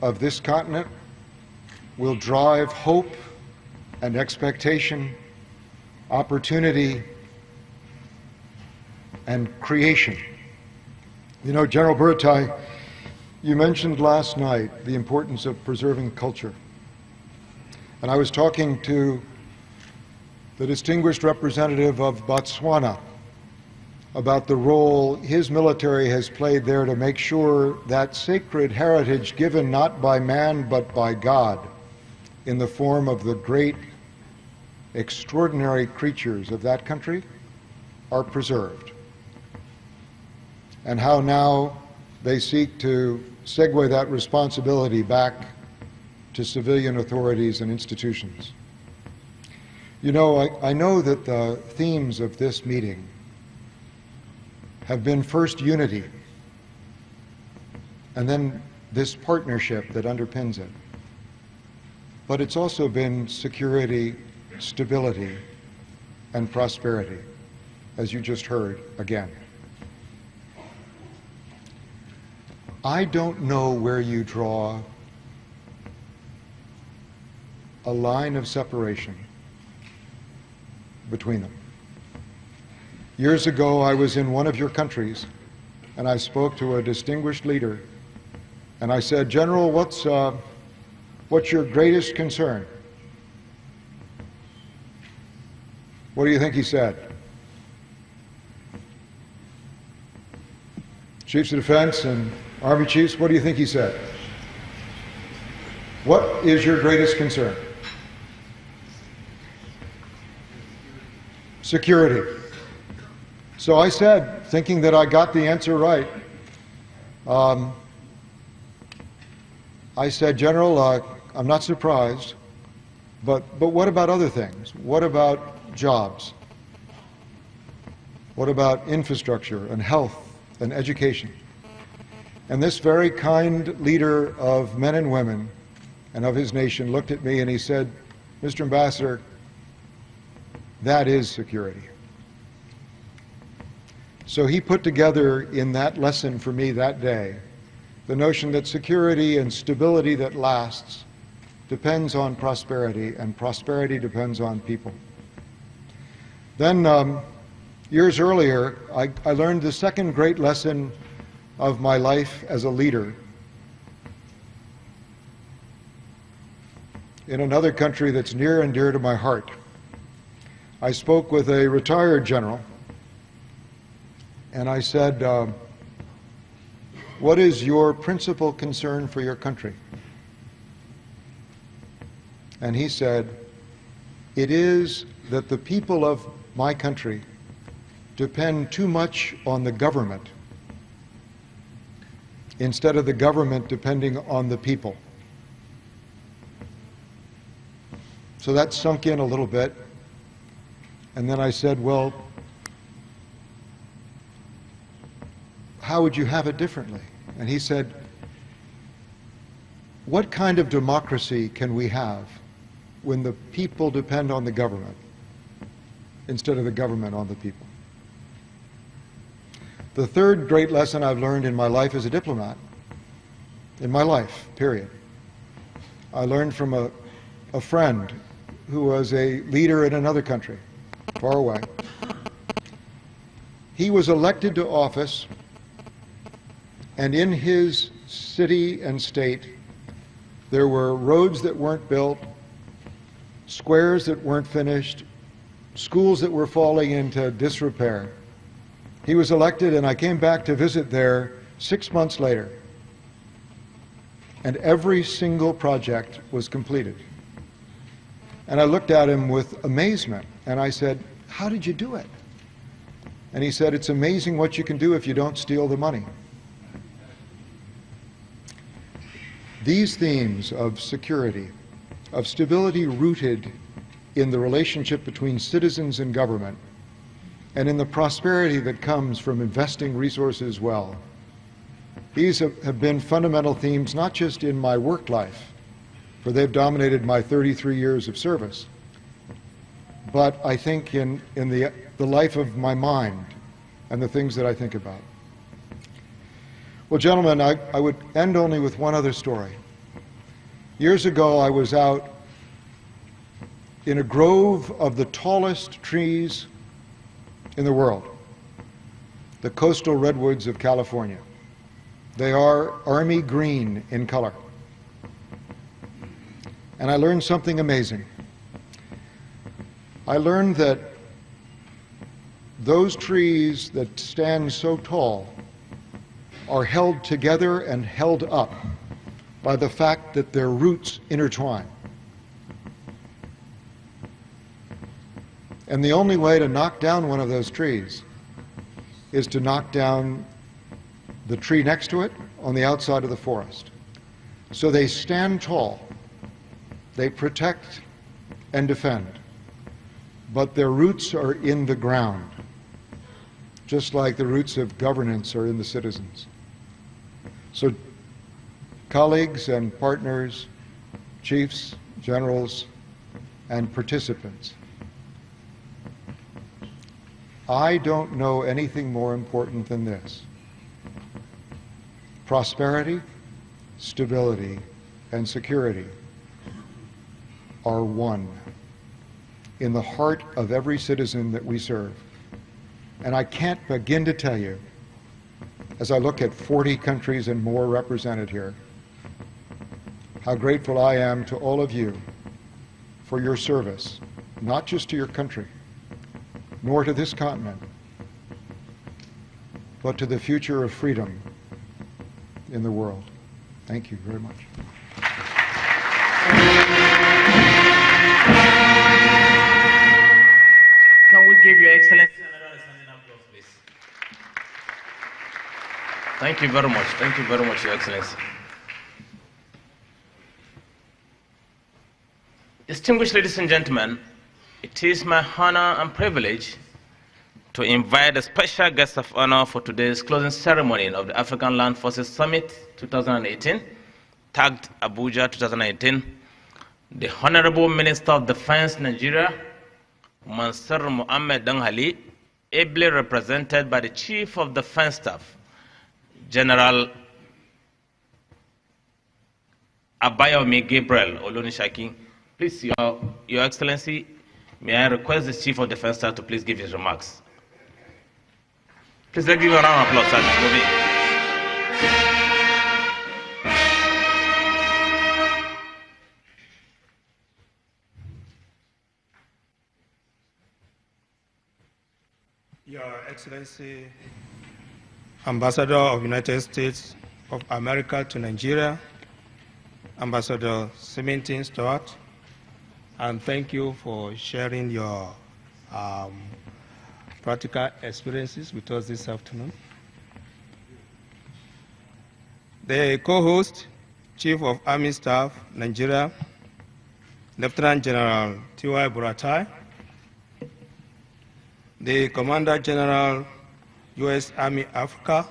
of this continent will drive hope and expectation, opportunity, and creation. You know, General Buratai, you mentioned last night the importance of preserving culture. And I was talking to the distinguished representative of Botswana about the role his military has played there to make sure that sacred heritage given not by man but by God in the form of the great, extraordinary creatures of that country are preserved. And how now they seek to segue that responsibility back to civilian authorities and institutions. You know, I know that the themes of this meeting have been first unity, and then this partnership that underpins it. But it's also been security, stability, and prosperity, as you just heard again. I don't know where you draw a line of separation between them. Years ago, I was in one of your countries, and I spoke to a distinguished leader, and I said, "General, what's your greatest concern?" What do you think he said? Chiefs of Defense and Army chiefs, what do you think he said? What is your greatest concern? Security. So I said, thinking that I got the answer right, I said, "General, I'm not surprised, but what about other things? What about jobs? What about infrastructure and health and education?" And this very kind leader of men and women and of his nation looked at me and he said, "Mr. Ambassador, that is security." So he put together in that lesson for me that day the notion that security and stability that lasts depends on prosperity, and prosperity depends on people. Then years earlier, I learned the second great lesson of my life as a leader in another country that's near and dear to my heart. I spoke with a retired general, and I said, "What is your principal concern for your country?" And he said, "It is that the people of my country depend too much on the government instead of the government depending on the people." So that sunk in a little bit. And then I said, "Well, how would you have it differently?" And he said, "What kind of democracy can we have when the people depend on the government instead of the government on the people?" The third great lesson I've learned in my life as a diplomat, in my life, period, I learned from a friend who was a leader in another country, far away. He was elected to office, and in his city and state, there were roads that weren't built, squares that weren't finished, schools that were falling into disrepair. He was elected, and I came back to visit there 6 months later, and every single project was completed. And I looked at him with amazement, and I said, "How did you do it?" And he said, "It's amazing what you can do if you don't steal the money." These themes of security, of stability rooted in the relationship between citizens and government, and in the prosperity that comes from investing resources well, these have been fundamental themes not just in my work life, for they've dominated my 33 years of service, but I think in the life of my mind and the things that I think about. Well, gentlemen, I would end only with one other story. Years ago, I was out in a grove of the tallest trees in the world, the coastal redwoods of California. They are army green in color. And I learned something amazing. I learned that those trees that stand so tall are held together and held up by the fact that their roots intertwine. And the only way to knock down one of those trees is to knock down the tree next to it on the outside of the forest. So they stand tall, they protect and defend, but their roots are in the ground, just like the roots of governance are in the citizens. So colleagues and partners, chiefs, generals, and participants, I don't know anything more important than this. Prosperity, stability, and security are one in the heart of every citizen that we serve. And I can't begin to tell you, as I look at 40 countries and more represented here, how grateful I am to all of you for your service, not just to your country, nor to this continent, but to the future of freedom in the world. Thank you very much. Can we give Your Excellency another standing applause, please? Thank you very much. Thank you very much, Your Excellency. Distinguished ladies and gentlemen, it is my honor and privilege to invite a special guest of honor for today's closing ceremony of the African Land Forces Summit 2018, tagged Abuja 2018, the Honorable Minister of Defense, Nigeria, Mansur Mohammed Danghali, ably represented by the Chief of Defense Staff, General Abayomi Gabriel Olonishakin. Please, Your Excellency, may I request the Chief of Defense Staff to please give his remarks. Please let's give a round of applause as he's moving. Your Excellency, Ambassador of United States of America to Nigeria, Ambassador Symington Stewart, and thank you for sharing your practical experiences with us this afternoon. The co-host, Chief of Army Staff, Nigeria, Lieutenant General T.Y. Buratai, the Commander General, U.S. Army Africa,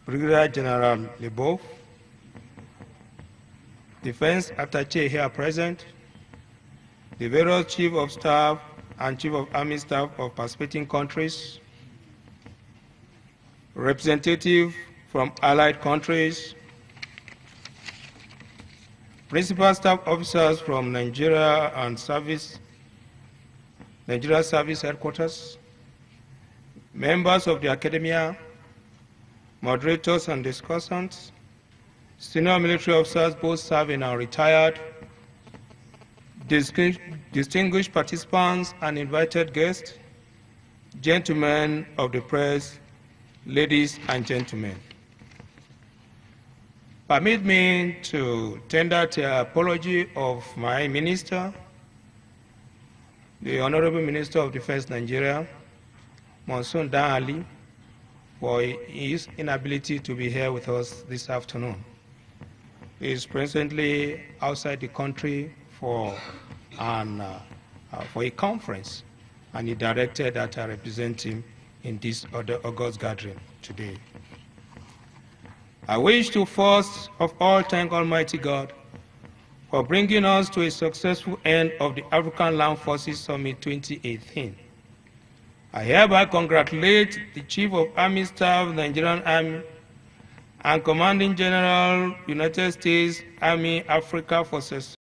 Brigadier General Lebeuf, Defense Attaché here present, the various Chief of Staff and Chief of Army Staff of participating countries, representatives from allied countries, principal staff officers from Nigeria Service Headquarters, members of the academia, moderators and discussants, senior military officers, both serving and retired, distinguished participants and invited guests, gentlemen of the press, ladies and gentlemen. Permit me to tender the apology of my minister, the Honorable Minister of Defense Nigeria, Mansur Danghali, for his inability to be here with us this afternoon. He is presently outside the country for a conference, and he directed that I represent him in this August gathering today. I wish to first of all thank Almighty God for bringing us to a successful end of the African Land Forces Summit 2018. I hereby congratulate the Chief of Army Staff, Nigerian Army, and Commanding General, United States Army Africa Forces.